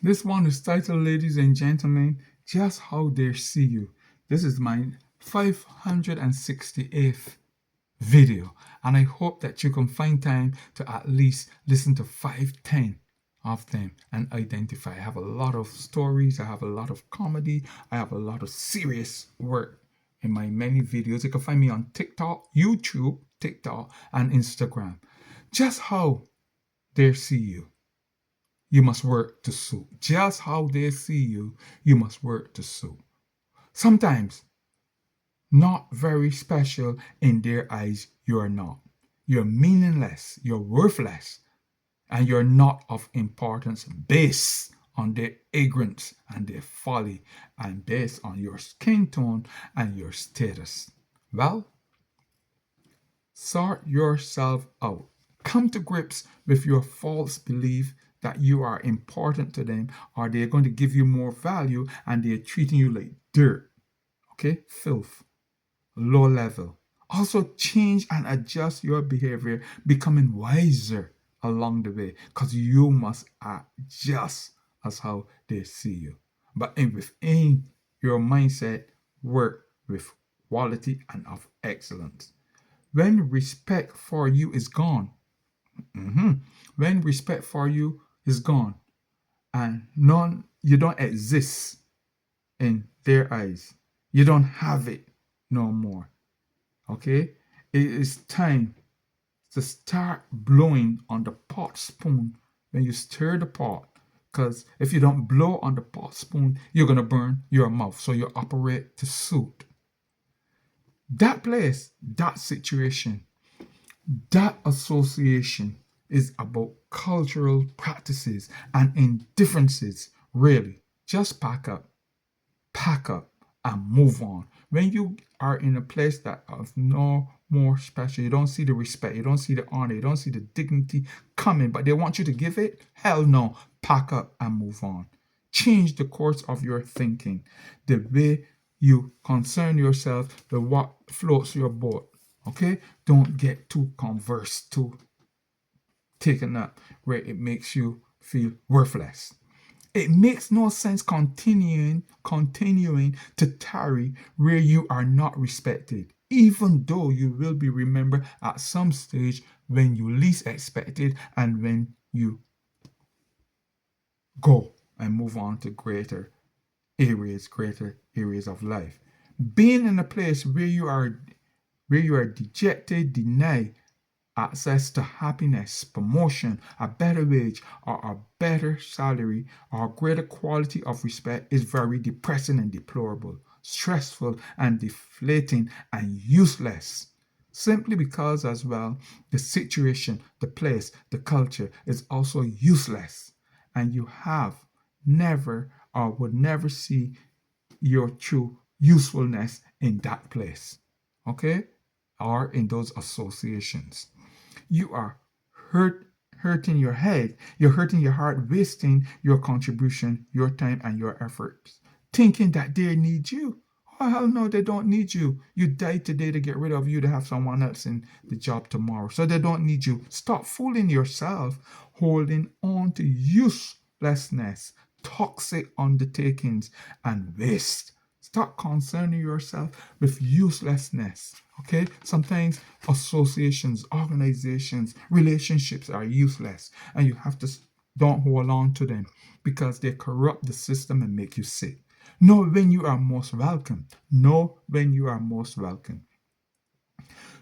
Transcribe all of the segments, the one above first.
This one is titled, ladies and gentlemen, Just How They See You. This is my 568th video, and I hope that you can find time to at least listen to 5, 10 of them and identify. I have a lot of stories, I have a lot of comedy, I have a lot of serious work in my many videos. You can find me on TikTok, YouTube, TikTok, and Instagram. Just how they see you, you must work to suit. Just how they see you, you must work to suit. Sometimes, not very special in their eyes, you are not. You're meaningless, you're worthless, and you're not of importance based on their ignorance and their folly and based on your skin tone and your status. Well, sort yourself out. Come to grips with your false belief that you are important to them, or they're going to give you more value and they're treating you like dirt. Okay? Filth. Low level. Also, change and adjust your behavior, becoming wiser along the way, because you must act just as how they see you. But within your mindset, work with quality and of excellence. When respect for you is gone, when respect for you is gone, and none, you don't exist in their eyes, you don't have it no more. Okay, it is time to start blowing on the pot spoon when you stir the pot. Because if you don't blow on the pot spoon, you're gonna burn your mouth. So you operate to suit that place, that situation. That association is about cultural practices and indifferences, really. Just pack up, and move on. When you are in a place that is no more special, you don't see the respect, you don't see the honor, you don't see the dignity coming, but they want you to give it, hell no. Pack up and move on. Change the course of your thinking, the way you concern yourself with what floats your boat. Okay? Don't get too conversed, too taken up where it makes you feel worthless. It makes no sense continuing to tarry where you are not respected, even though you will be remembered at some stage when you least expect it and when you go and move on to greater areas of life. Being in a place where you are dejected, denied access to happiness, promotion, a better wage, or a better salary, or greater quality of respect is very depressing and deplorable, stressful and deflating and useless. Simply because, as well, the situation, the place, the culture is also useless, and you have never or would never see your true usefulness in that place, okay, or in those associations. You are hurt hurting your head, you're hurting your heart, wasting your contribution, your time, and your efforts, thinking that they need you. Oh hell no, they don't need you. You died today to get rid of you to have someone else in the job tomorrow. So they don't need you. Stop fooling yourself, holding on to uselessness, toxic undertakings, and waste. Stop concerning yourself with uselessness. Okay? Sometimes associations, organizations, relationships are useless, and you have to don't hold on to them because they corrupt the system and make you sick. Know when you are most welcome. Know when you are most welcome.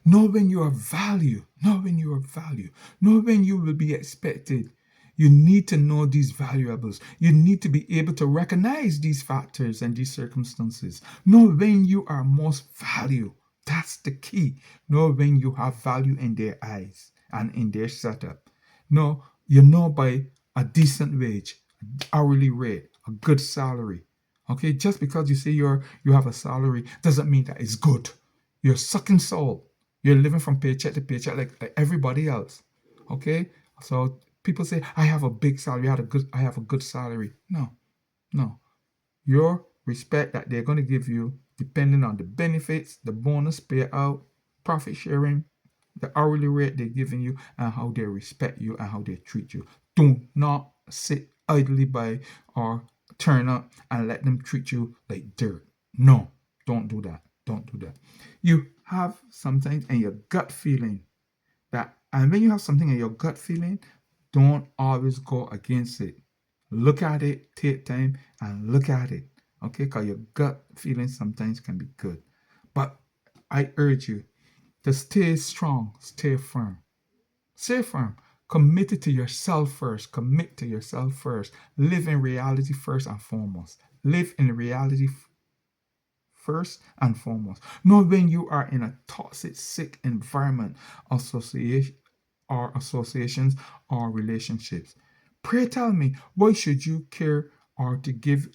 Know when you are valued. Know when you are valued. Know when you will be expected. You need to know these valuables. You need to be able to recognize these factors and these circumstances. Know when you are most valued. That's the key. Know when you have value in their eyes and in their setup. No, you know by a decent wage, hourly rate, a good salary. Okay, just because you have a salary doesn't mean that it's good. You're sucking soul. You're living from paycheck to paycheck like everybody else. Okay, so people say I have a big salary. I have a good salary. No, no. Your respect that they're going to give you, depending on the benefits, the bonus payout, profit sharing, the hourly rate they're giving you, and how they respect you and how they treat you. Do not sit idly by or turn up and let them treat you like dirt. No, don't do that. Don't do that. You have something in your gut feeling that, and when you have something in your gut feeling, don't always go against it. Look at it, take time and look at it. Okay, because your gut feeling sometimes can be good. But I urge you to stay strong, stay firm. Stay firm. Committed to yourself first. Commit to yourself first. Live in reality first and foremost. Live in reality first and foremost. Know when you are in a toxic, sick environment, association or associations or relationships. Pray tell me, why should you care or to give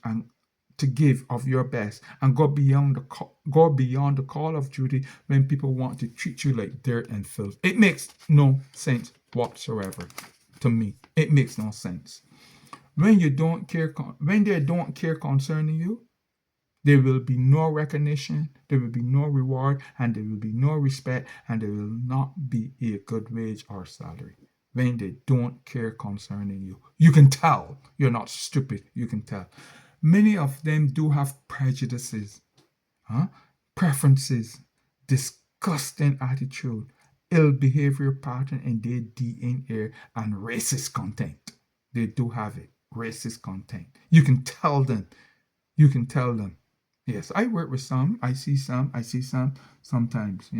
of your best and go beyond the call of duty when people want to treat you like dirt and filth? It makes no sense whatsoever to me. It makes no sense. When they don't care concerning you, there will be no recognition, there will be no reward, and there will be no respect, and there will not be a good wage or salary. When they don't care concerning you, you can tell. You're not stupid, you can tell. Many of them do have prejudices, huh? Preferences, disgusting attitude, ill behavior pattern in their DNA, and racist content. They do have it, racist content. You can tell them. You can tell them. Yes, I work with some. I see some sometimes,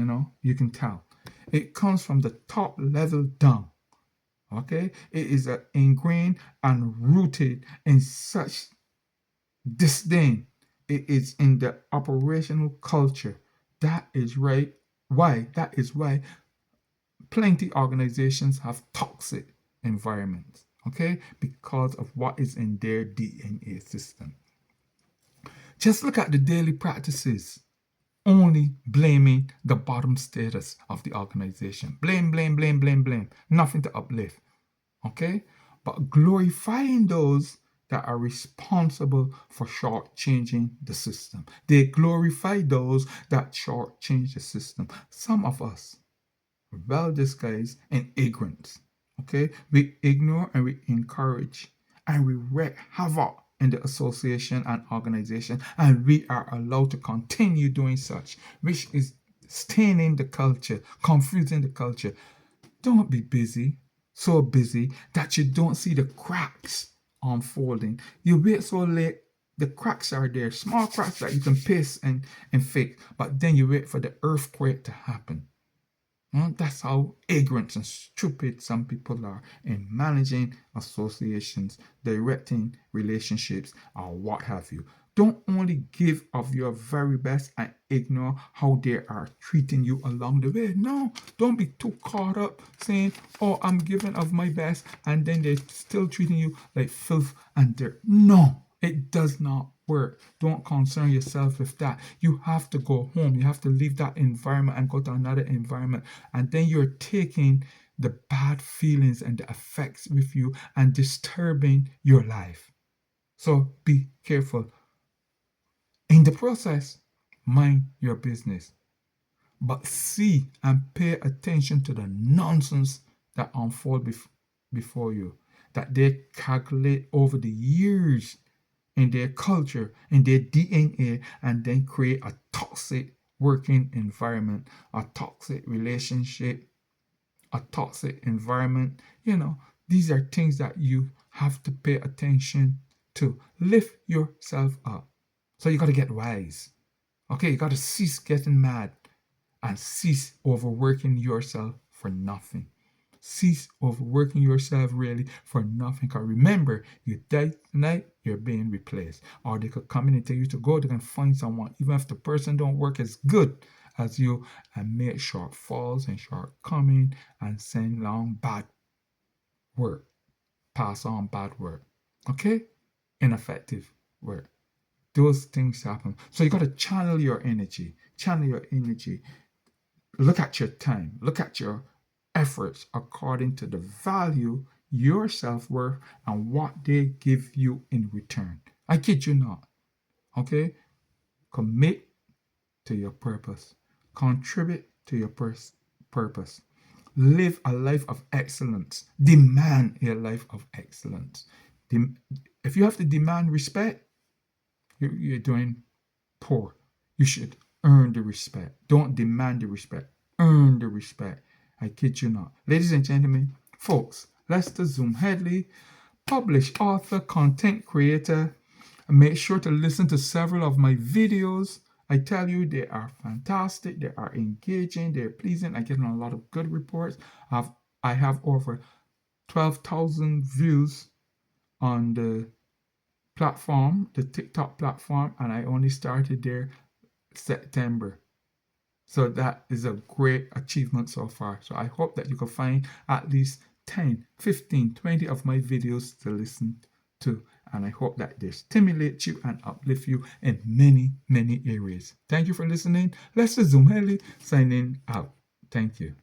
you can tell. It comes from the top level down. Okay? It is ingrained and rooted in such disdain. It is in the operational culture. That is right. That is why plenty organizations have toxic environments. Okay? Because of what is in their DNA system. Just look at the daily practices, only blaming the bottom status of the organization. Blame, blame, blame, blame, blame. Nothing to uplift. Okay? But glorifying those that are responsible for shortchanging the system. They glorify those that shortchange the system. Some of us, well disguised in ignorance. Okay? We ignore and we encourage and we wreak havoc in the association and organization, and we are allowed to continue doing such, which is staining the culture, confusing the culture. Don't be busy, so busy that you don't see the cracks unfolding. You wait so late, the cracks are there, small cracks that you can paste and fix, but then you wait for the earthquake to happen. That's how ignorant and stupid some people are in managing associations, directing relationships, or what have you. Don't only give of your very best and ignore how they are treating you along the way. No, don't be too caught up saying, oh, I'm giving of my best, and then they're still treating you like filth and dirt. No, it does not work. Don't concern yourself with that. You have to go home. You have to leave that environment and go to another environment. And then you're taking the bad feelings and the effects with you and disturbing your life. So be careful. In the process, mind your business. But see and pay attention to the nonsense that unfold before you, that they calculate over the years in their culture, in their DNA, and then create a toxic working environment, a toxic relationship, a toxic environment. These are things that you have to pay attention to. Lift yourself up. So you got to get wise. Okay, you got to cease getting mad and cease overworking yourself for nothing. Cease overworking yourself really for nothing. Because remember, you die tonight, you're being replaced. Or they could come in and tell you to go, they can find someone, even if the person don't work as good as you, and make shortfalls and shortcomings and send long bad work. Pass on bad work. Okay? Ineffective work. Those things happen. So you got to channel your energy. Channel your energy. Look at your time. Look at your efforts according to the value, your self-worth, and what they give you in return. I kid you not. Okay? Commit to your purpose. Contribute to your purpose. Live a life of excellence. Demand a life of excellence. if you have to demand respect, you're doing poor. You should earn the respect. Don't demand the respect. Earn the respect. I kid you not. Ladies and gentlemen, folks, Lester Zoom Headley, published author, content creator. Make sure to listen to several of my videos. I tell you, they are fantastic. They are engaging. They're pleasing. I get a lot of good reports. I have over 12,000 views on the platform, the TikTok platform, and I only started there September. So that is a great achievement so far. So I hope that you can find at least 10, 15, 20 of my videos to listen to. And I hope that they stimulate you and uplift you in many, many areas. Thank you for listening. Lester Zoom Headley signing out. Thank you.